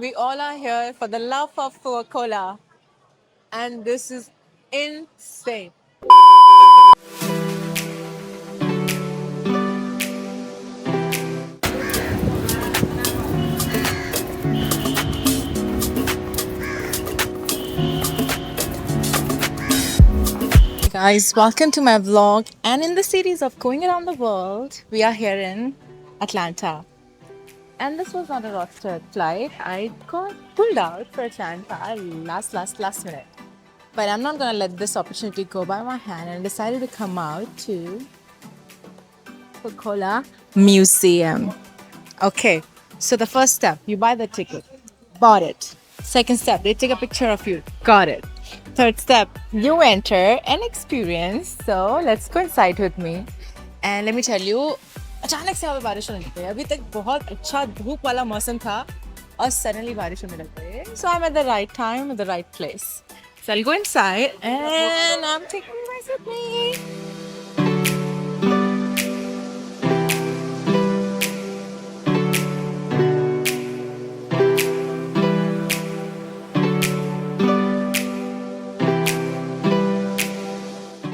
We all are here for the love of Coca-Cola, and this is insane. Guys, welcome to my vlog. And in the series of going around the world, we are here in Atlanta. And this was not a rostered flight. I got pulled out for Atlanta last minute. But I'm not gonna let this opportunity go by my hand and decided to come out to Coca-Cola Museum. Okay, so the first step, you buy the ticket, bought it. Second step, they take a picture of you, got it. Third step, you enter and experience. So let's go inside with me. And let me tell you, अचानक से यहाँ पे बारिश होने लग गई. अभी तक बहुत अच्छा धूप वाला मौसम था और suddenly बारिश होने लग गई. So I'm at the right time, at the right place. So I'll go inside and I'm taking you guys with me.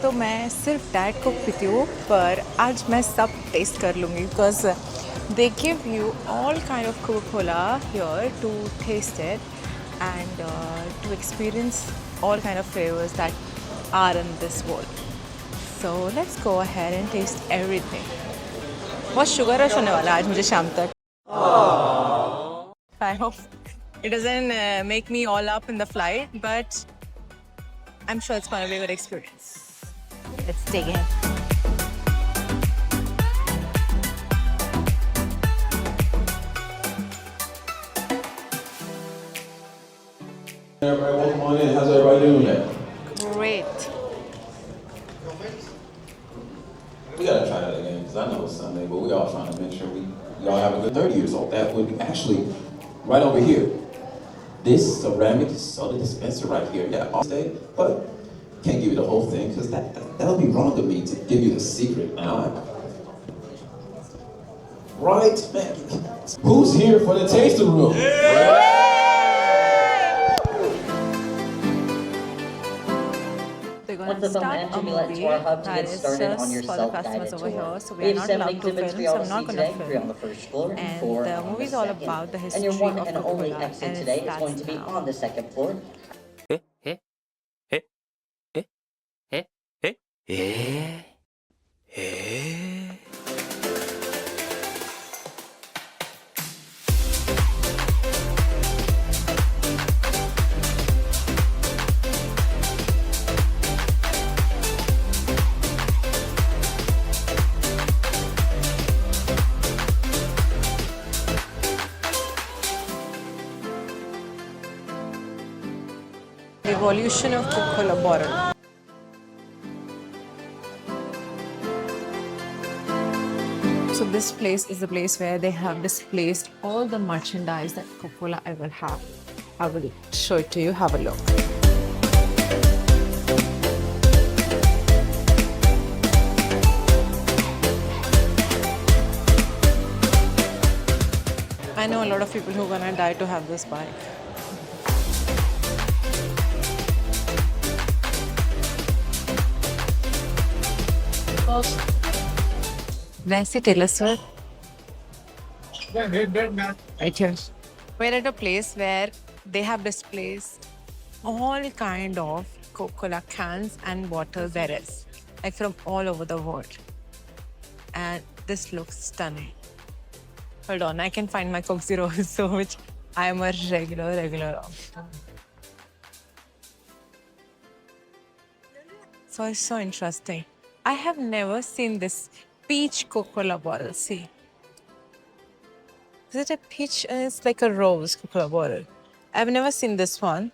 तो मैं सिर्फ डाइट कोक पीती हूँ पर आज मैं सब टेस्ट कर लूँगी because they give you all kind of Coca-Cola here to taste it and to experience all kind of flavors that are in this world. So let's go ahead and taste everything. बहुत sugar rush होने वाला है आज मुझे शाम तक. I hope it doesn't make me all up in the flight, but I'm sure it's going to be a good experience. Let's dig in. Everybody, welcome on in. How's everybody doing today? Great. We gotta try that again because I know it's Sunday, but we all trying to make sure we all have a good 30 years old. That would be actually right over here. This ceramic soda dispenser right here. Yeah, all day, but can't give you the whole thing because that'll be wrong of me to give you the secret now. Right, man. Who's here for the tasting room? They're going Once to the film start ends, a you'll be let movie to our hub to that get is started on just your for the customers self-guided over tour. here. So we We are have not 7 allowed to exhibits for film, y'all so to I'm not see going to today, 3 on film. the first floor and And 4 the on the movie is all second. about the And history your one of and only Coca-Cola, exit and today it is going starts to be now. on the second floor. The evolution of Coca-Cola bottle. So this place is the place where they have displaced all the merchandise that Coca-Cola ever have. I will show it to you. Have a look. I know a lot of people who are gonna die to have this bike. Where's Taylor Swift? Right here. We're at a place where they have displaced all kind of Coca-Cola cans and bottles there is, like from all over the world. And this looks stunning. Hold on, I can find my Coke Zero also, which I am a regular of. So it's so interesting. I have never seen this peach Coca-Cola bottle. See. Is it a peach? It's like a rose Coca-Cola bottle. I've never seen this one.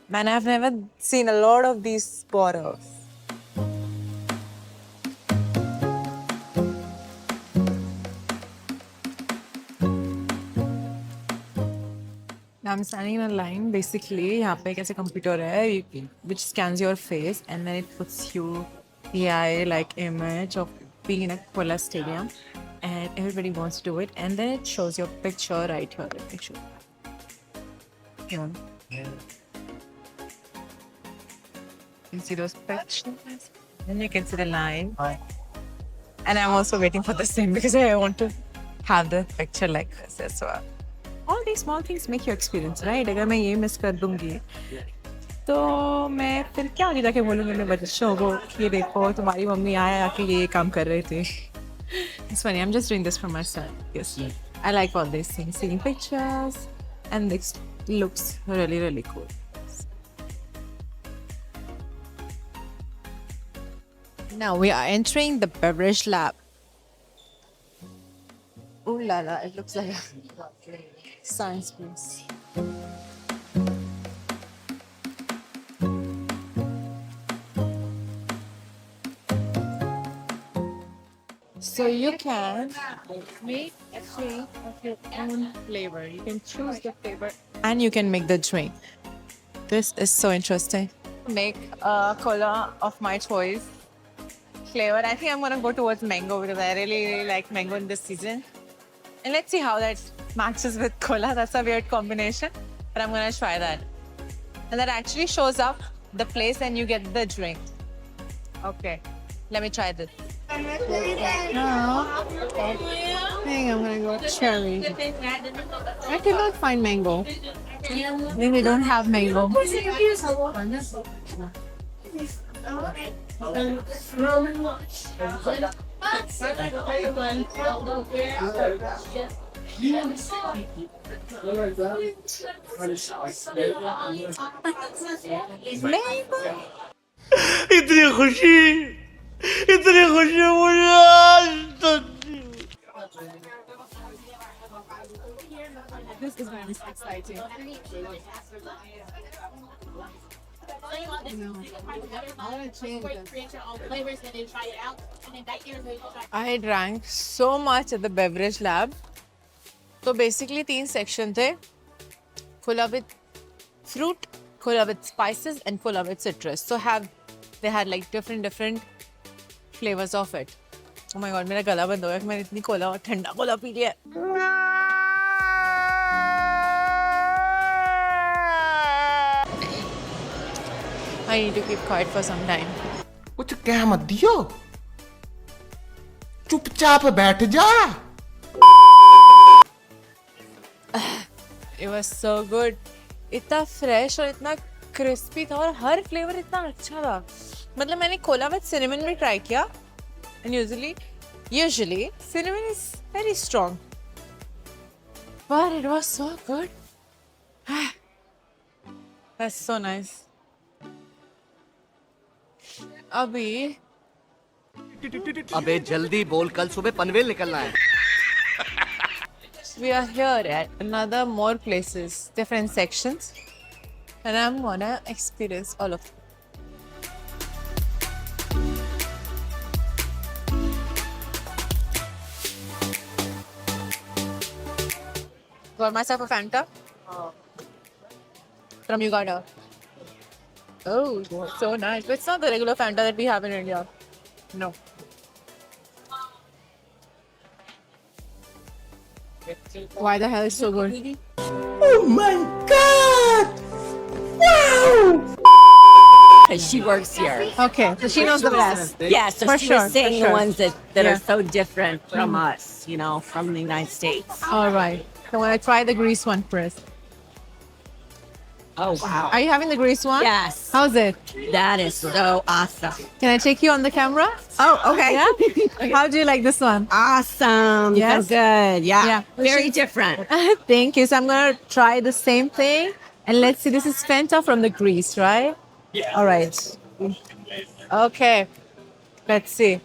Man, I've never seen a lot of these bottles. I'm standing in a line. Basically, यहाँ पे कैसे computer है, which scans your face and then it puts you AI like image of being in a Coca-Cola stadium. and everybody wants to do it, and then it shows your picture right here. Let me show you. Yeah. You see those pictures? Then you can see the line. And I'm also waiting for the same because I want to have the picture like this as well. All these small things make your experience, right? अगर मैं ये miss कर दूंगी, तो मैं फिर क्या आगे जाके बोलूँगी मेरे बच्चों को कि देखो तुम्हारी मम्मी आया आके ये काम कर रहे थे. It's funny. I'm just doing this for my son. Yes, I like all these things, seeing pictures, and this looks really, really cool. Now we are entering the beverage lab. Ooh la la! It looks like a science piece. So you can make a drink of your own flavor. You can choose the flavor and you can make the drink. This is so interesting. Make a cola of my choice flavor. I think I'm gonna go towards mango because I really, really like mango in this season. And let's see how that matches with cola. That's a weird combination, but I'm gonna try that. And that actually shows up the place and you get the drink. Okay, let me try this. No. I think I'm gonna go cherry. I cannot find mango. I think we don't have mango. Mango? इतनी खुशी मुझे आज तक This is very exciting. I drank so much at the beverage lab. So basically, 3 sections थे. Cola with fruit, cola with spices, and cola with citrus. So they had like different flavors of it. Oh my god, मेरा गला बंद हो गया कि मैंने इतनी Cola और ठंडा कोला पी लिया. I need to keep quiet for some time. कुछ कह मत दियो चुपचाप बैठ जा It was so good. इतना fresh और इतना crispy था और हर flavor इतना अच्छा था. मतलब मैंने कोला with cinnamon भी try किया. And usually cinnamon is very strong. But it was so good. That's so nice. अभी अबे जल्दी बोल कल सुबह पनवेल निकलना है we are here at another more places, different sections, and I'm gonna experience all of them. Got myself a Fanta from Uganda. Oh, so nice. But it's not the regular Fanta that we have in India. No. Why the hell is so good? Oh my god wow She works here. Okay, so she knows the best. Yeah, so For she sure, was saying for the sure. ones that Yeah. are so different from us, you know, from the United States. All right. So I'm gonna try the grease one first. Oh, wow. Are you having the grease one? Yes. How's it? That is so awesome. Can I take you on the camera? Oh, okay. Yeah. How do you like this one? Awesome. Yes. So good. Yeah. Yeah. Very different. Thank you. So I'm gonna try the same thing, and let's see. This is Fanta from the grease, right? Yeah. All right. Okay. Let's see.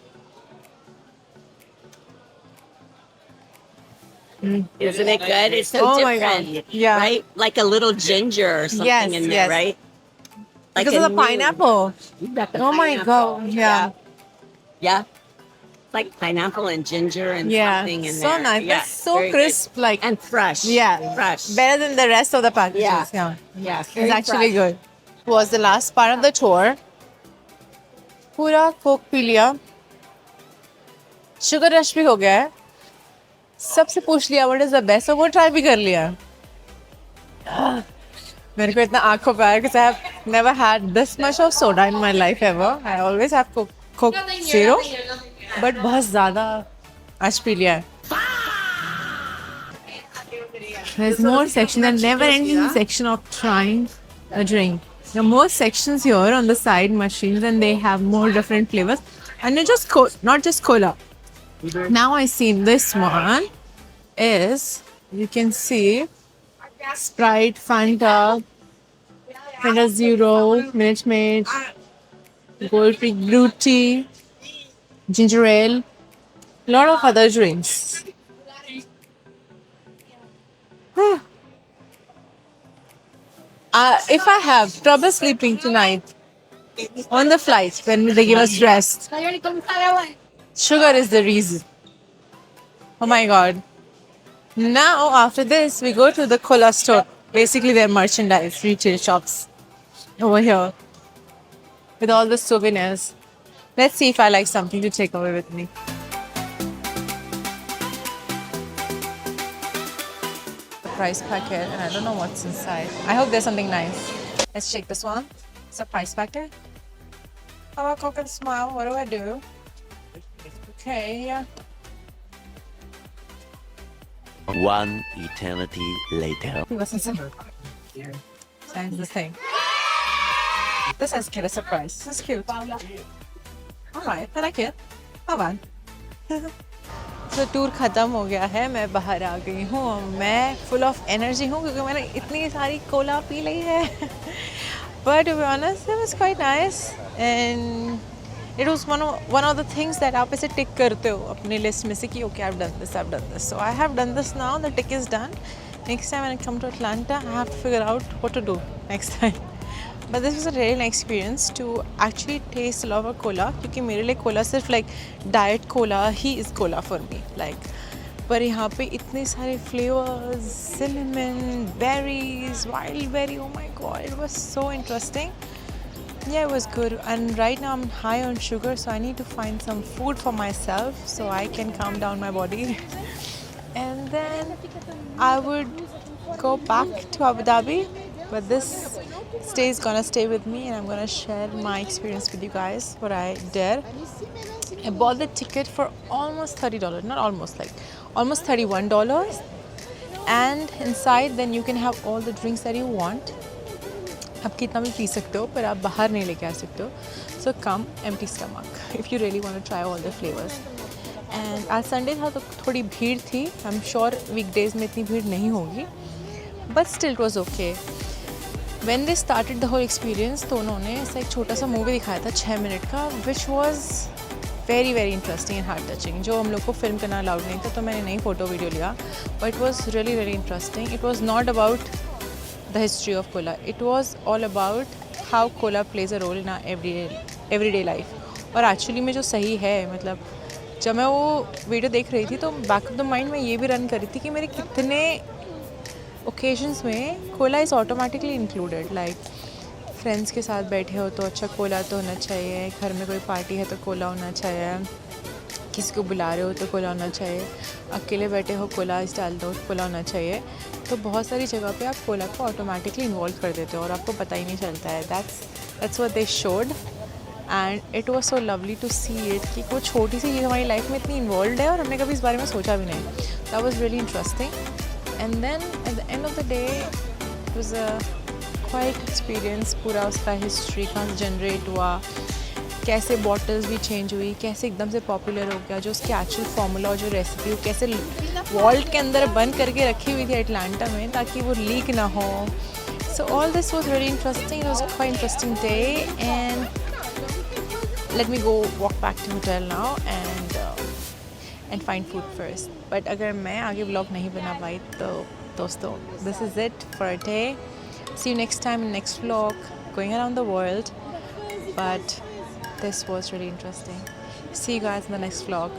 Isn't it good? It's so Oh my God. different. Yeah. Right? Like a little ginger or something Yes, in there, yes. right? Like Because a of the new- pineapple. You got the Oh my pineapple. God. Yeah. Yeah. Like pineapple and ginger and Yeah. something in So there. nice. Yeah, It's so very good. crisp. Like And fresh. yeah, Fresh. better than the rest of the packages. Yeah. Yeah. Yeah. It's actually good. Was the last part of the tour. पूरा Coke P लिया. Sugar rush भी हो गया है. सबसे पूछ लिया what is the best, और वो ट्राई भी कर लिया। मेरे को इतना आंखों पे आया, because I have never had this much of soda in my life ever. I always have Coke Zero, but बहुत ज़्यादा आज पी लिया है। There's more section, a never-ending section of trying a drink. There are more sections here on the side machines, and they have more different flavors. And not just cola. Now I see this one is, you can see Sprite, Fanta, Fanta Zero, Minute Maid, Gold Creek Blue Tea, Ginger Ale, a lot of other drinks. If I have trouble sleeping tonight on the flight when they give us rest, sugar is the reason. Oh my god. Now after this we go to the cola store. Basically their merchandise, retail shops over here with all the souvenirs. Let's see if I like something to take away with me. Price packet, and I don't know what's inside. I hope there's something nice. Let's check this one. It's a price packet. How about Coke and Smile? What do I do? Okay. One eternity later. What's inside? Signs this thing. This is cute. A surprise. This is cute. Alright, I like it. Not bad. तो tour ख़त्म हो गया है, मैं बाहर आ गई हूँ, मैं फुल ऑफ एनर्जी हूँ क्योंकि मैंने इतनी सारी कोला पी ली है। But to be honest it was quite nice and it was one of the things that आप ऐसे टिक करते हो अपनी लिस्ट में से कि okay I have done this, so I have done this now, the tick is done. Next time when I come to Atlanta I have to figure out what to do next time. But this was a really nice experience to actually taste a lot of cola, क्योंकि मेरे लिए Cola सिर्फ like diet cola he is cola for me, like। पर यहाँ पे इतने सारे flavors, cinnamon, berries, wild berry, oh my god, it was so interesting. Yeah, it was good. And right now I'm high on sugar, so I need to find some food for myself so I can calm down my body. And then I would go back to Abu Dhabi, but this stay is gonna stay with me and I'm gonna share my experience with you guys, what I did. I bought the ticket for almost $30, not almost, like almost $31, and inside then you can have all the drinks that you want. आप कितना भी P सकते हो पर आप बाहर नहीं लेके आ सकते हो, so come empty stomach if you really want to try all the flavors. And आज संडे था तो थोड़ी भीड़ थी, I'm sure weekdays में इतनी भीड़ नहीं होगी, but still it was okay. When they started the whole experience, तो उन्होंने ऐसा एक छोटा सा मूवी दिखाया था 6 मिनट का, which was very very interesting and heart touching, जो हम लोग को फिल्म करना अलाउड नहीं था तो मैंने नहीं फ़ोटो वीडियो लिया, but it was really really interesting. It was not about the history of cola, it was all about how cola plays a role in our everyday life. और actually में जो सही है, मतलब जब मैं वो वीडियो देख रही थी तो बैक ऑफ द माइंड में ये भी रन कर रही थी कि मेरे कितने ओकेजन्स में Cola is automatically included, like friends के साथ बैठे हो तो अच्छा कोला तो होना चाहिए, घर में कोई पार्टी है तो कोला होना चाहिए, किसी को बुला रहे हो तो कोला होना चाहिए, अकेले बैठे हो कोला डाल दो, कोला होना चाहिए। तो बहुत सारी जगह पे आप कोला को ऑटोमेटिकली इन्वॉल्व कर देते हो और आपको पता ही नहीं चलता है। That's what they showed and it was so lovely to see it कि वो छोटी सी चीज़ हमारी लाइफ में इतनी इन्वॉल्व है और हमने कभी इस बारे में सोचा भी नहीं। That was really interesting. And then at the end of the day it was a quite experience, पूरा उसका हिस्ट्री कहाँ से जनरेट हुआ, कैसे बॉटल्स भी चेंज हुई, कैसे एकदम से पॉपुलर हो गया, जो उसकी एक्चुअल फार्मूला और जो रेसिपी वो कैसे वॉल्ट के अंदर बंद करके रखी हुई थी अटलांटा में ताकि वो लीक ना हो। So all this was very interesting, it was quite interesting day and let me go walk back to hotel now and find food first. But अगर मैं आगे vlog नहीं बना पाई तो दोस्तों this is it for a day. See you next time in next vlog, going around the world, but this was really interesting. See you guys in the next vlog.